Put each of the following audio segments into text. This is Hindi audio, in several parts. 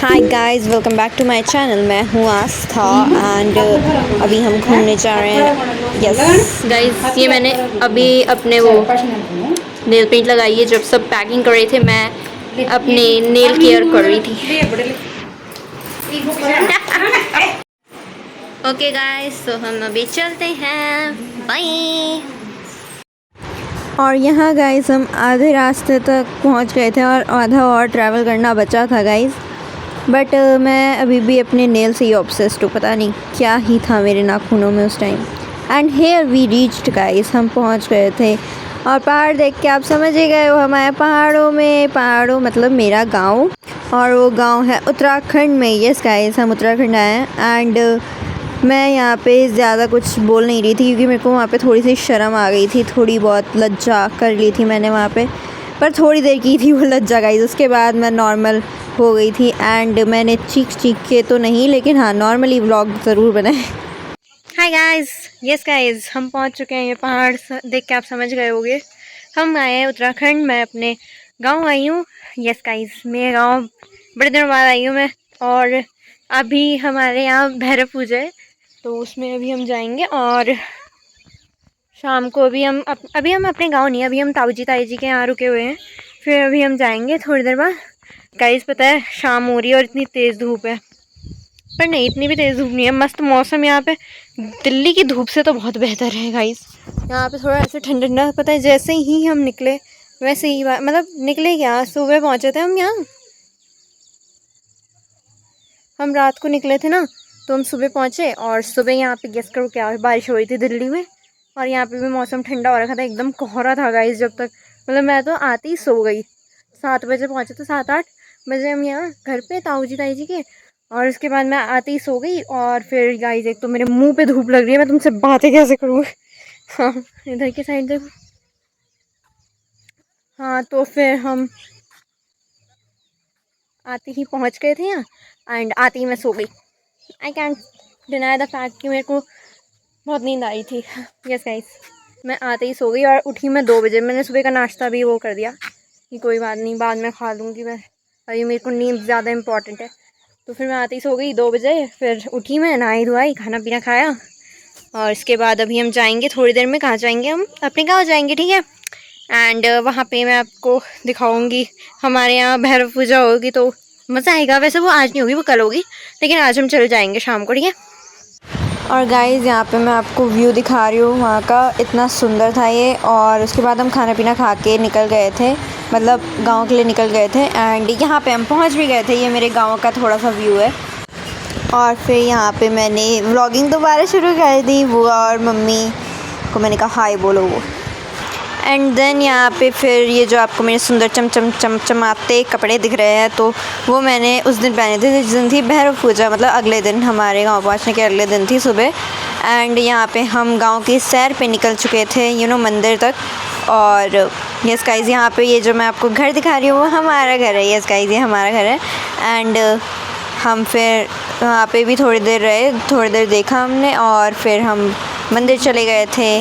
Hi guys, welcome back to my channel. मैं हूँ आस्था एंड अभी हम घूमने जा रहे हैं। यस गाइस, ये मैंने अभी अपने वो नेल पेंट लगाई है। जब सब पैकिंग कर रहे थे मैं अपने नेल केयर कर रही थी। ओके गाइस, तो हम अभी चलते हैं। बाय। और यहाँ गाइस हम आधे रास्ते तक पहुँच गए थे और आधा और ट्रैवल करना बचा था गाइस। बट मैं अभी भी अपने नेल से ही ऑब्सेस्ड हूँ। पता नहीं क्या ही था मेरे नाखूनों में उस time. And here we reached guys, हम पहुँच गए थे। और पहाड़ देख के आप समझ ही गए हो, हमारे पहाड़ों मतलब मेरा गांव। और वो गांव है उत्तराखंड में। यस गाइस, हम उत्तराखंड आए हैं। एंड मैं यहाँ पे ज़्यादा कुछ बोल नहीं रही थी क्योंकि मेरे को वहाँ पे थोड़ी सी शर्म आ गई थी, थोड़ी बहुत लज्जा कर ली थी मैंने वहाँ पे। पर थोड़ी देर की थी वो लज्जा गाइस, उसके बाद मैं नॉर्मल हो गई थी। एंड मैंने चीख के तो नहीं, लेकिन हाँ नॉर्मली व्लॉग ज़रूर बनाए। हाय गाइस, यस गाइस, हम पहुँच चुके हैं। ये पहाड़ देख के आप समझ गए होंगे हम आए हैं उत्तराखंड। मैं अपने गाँव आई हूँ। यस गाइस, मेरे गाँव बड़े दिनों बाद आई हूँ मैं। और अभी हमारे यहाँ भैरव पूजा है, तो उसमें अभी हम जाएंगे। और शाम को अभी हम अपने गांव नहीं, अभी हम ताऊ जी के यहाँ रुके हुए हैं। फिर अभी हम जाएंगे थोड़ी देर बाद। गाइस पता है शाम हो रही है और इतनी तेज़ धूप है, पर नहीं इतनी भी तेज़ धूप नहीं है। मस्त मौसम यहाँ पे, दिल्ली की धूप से तो बहुत बेहतर है गाइस। यहाँ पे थोड़ा ऐसे ठंडा ठंडा। पता है जैसे ही हम निकले वैसे ही मतलब निकले क्या, सुबह पहुँचे थे हम यहाँ। हम रात को निकले थे ना, तो हम सुबह पहुँचे और सुबह यहाँ पे गेस करो क्या बारिश हो रही थी दिल्ली में। और यहाँ पे भी मौसम ठंडा हो रखा था, एकदम कोहरा था गाइस जब तक। मतलब मैं तो आते ही सो गई। 7 बजे पहुँचे थे, 7-8 बजे हम यहाँ घर पे ताऊ जी के। और उसके बाद मैं आते ही सो गई। और फिर गाइस एक तो मेरे मुंह पे धूप लग रही है, मैं तुमसे बातें कैसे करूँ। हाँ, इधर की साइड देखो। हाँ, तो फिर हम आते ही पहुँच गए थे यहाँ। एंड आते ही मैं सो गई। I can't deny the fact कि मेरे को बहुत नींद आई थी। यस गाइस, मैं आते ही सो गई और उठी मैं 2 बजे। मैंने सुबह का नाश्ता भी वो कर दिया कि कोई बात नहीं, बाद में खा लूँगी मैं, अभी मेरे को नींद ज़्यादा इंपॉर्टेंट है। तो फिर मैं आते ही सो गई 2 बजे। फिर उठी मैं, नहाई धोई, खाना पीना खाया। और इसके बाद अभी हम जाएंगे थोड़ी देर में। कहाँ जाएंगे? हम अपने गाँव जाएंगे, ठीक है। एंड वहाँ पे मैं आपको दिखाऊंगी। हमारे यहाँ भैरव पूजा होगी तो मज़ा आएगा। वैसे वो आज नहीं होगी, वो कल होगी, लेकिन आज हम चल जाएंगे शाम को, ठीक है। और गाइस यहाँ पे मैं आपको व्यू दिखा रही हूँ वहाँ का, इतना सुंदर था ये। और उसके बाद हम खाना पीना खा के निकल गए थे, मतलब गांव के लिए निकल गए थे। एंड यहाँ पे हम पहुँच भी गए थे। ये मेरे गांव का थोड़ा सा व्यू है। और फिर यहाँ पे मैंने व्लॉगिंग दोबारा शुरू कर दी। बुआ और मम्मी को मैंने कहा हाय बोलो वो। एंड देन यहाँ पे फिर ये जो आपको मेरे सुंदर चमचमाते कपड़े दिख रहे हैं, तो वो मैंने उस दिन पहने थे जिस दिन थी भैरव पूजा, मतलब अगले दिन, हमारे गांव पहुँचने के अगले दिन थी सुबह। एंड यहाँ पे हम गांव की सैर पे निकल चुके थे, मंदिर तक। और यस गाइस, यहाँ पे ये जो मैं आपको घर दिखा रही हूँ वो हमारा घर है। यस गाइस, ये हमारा घर है। एंड हम फिर वहाँ पे भी थोड़ी देर रहे, थोड़ी देर देखा हमने। और फिर हम मंदिर चले गए थे।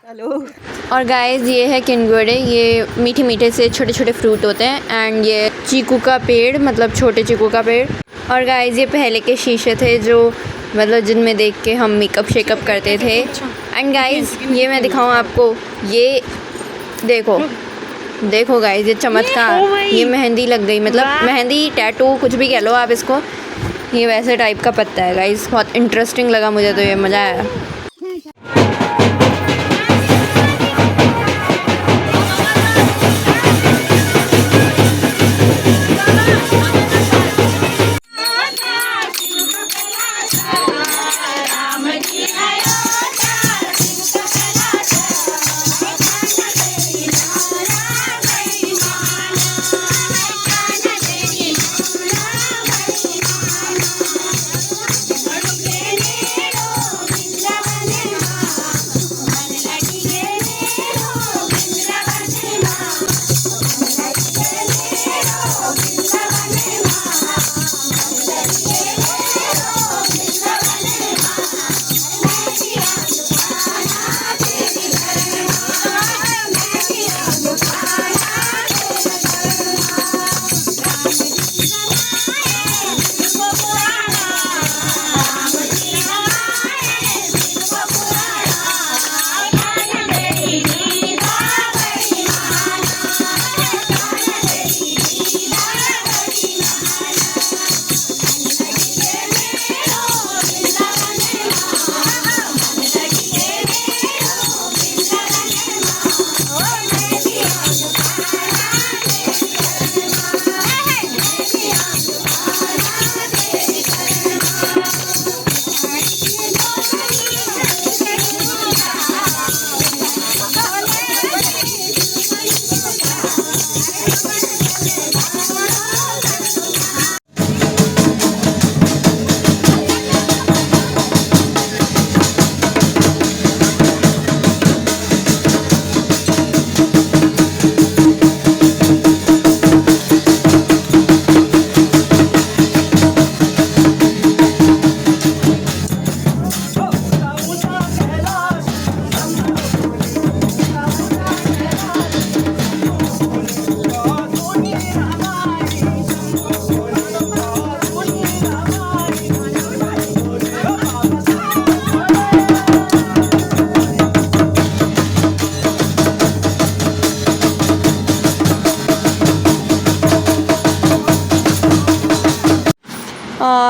हेलो। और गाइस ये है किनगोड़े। ये मीठे मीठे से छोटे छोटे फ्रूट होते हैं। एंड ये चीकू का पेड़, मतलब छोटे चीकू का पेड़। और गाइस ये पहले के शीशे थे जो मतलब जिनमें देख के हम मेकअप शेकअप करते थे। एंड गाइस ये मैं दिखाऊं आपको, ये देखो गाइस, ये चमत्कार, ये मेहंदी लग गई, मतलब मेहंदी टैटू कुछ भी कह लो आप इसको। ये वैसे टाइप का पत्ता है गाइस, बहुत इंटरेस्टिंग लगा मुझे, तो ये मज़ा आया।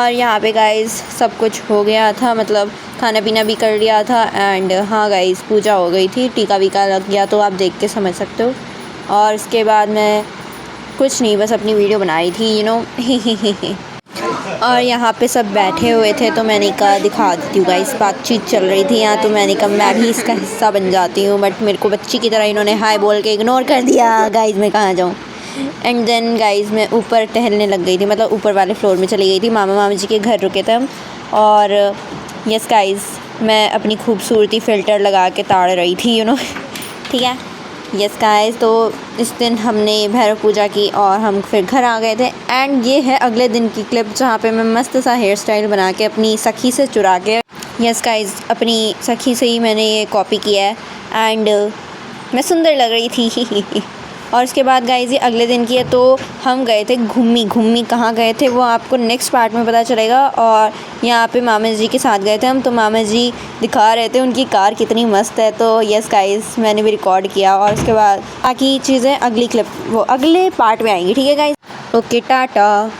और यहाँ पे गाइस सब कुछ हो गया था, मतलब खाना पीना भी कर लिया था। एंड हाँ गाइस, पूजा हो गई थी, टीका वीका लग गया, तो आप देख के समझ सकते हो। और उसके बाद मैं कुछ नहीं, बस अपनी वीडियो बनाई थी, यू नो। और यहाँ पे सब बैठे हुए थे, तो मैंने कहा दिखा देती हूँ गाइस, बातचीत चल रही थी यहाँ, तो मैंने कहा मैं भी इसका हिस्सा बन जाती हूँ। बट मेरे को बच्ची की तरह इन्होंने हाय बोल के इग्नोर कर दिया। गाइस मैं कहाँ जाऊँ। एंड देन गाइस मैं ऊपर टहलने लग गई थी, मतलब ऊपर वाले फ्लोर में चली गई थी। मामा मामी जी के घर रुके थे हम। और यस गाइस, मैं अपनी खूबसूरती फ़िल्टर लगा के ताड़ रही थी, यू नो। ठीक है। यस गाइस, तो इस दिन हमने भैरव पूजा की और हम फिर घर आ गए थे। एंड ये है अगले दिन की क्लिप, जहाँ पे मैं मस्त सा हेयर स्टाइल बना के अपनी सखी से चुरा के, यस गाइस, अपनी सखी से ही मैंने ये कॉपी किया है। एंड मैं सुंदर लग रही थी। और उसके बाद गाइस ये अगले दिन की है, तो हम गए थे घूमी कहाँ गए थे वो आपको नेक्स्ट पार्ट में पता चलेगा। और यहाँ पे मामा जी के साथ गए थे हम, तो मामा जी दिखा रहे थे उनकी कार कितनी मस्त है। तो यस गाइस, मैंने भी रिकॉर्ड किया। और उसके बाद बाकी चीज़ें अगली क्लिप वो अगले पार्ट में आएंगी। ठीक है गाइस, ओके टाटा।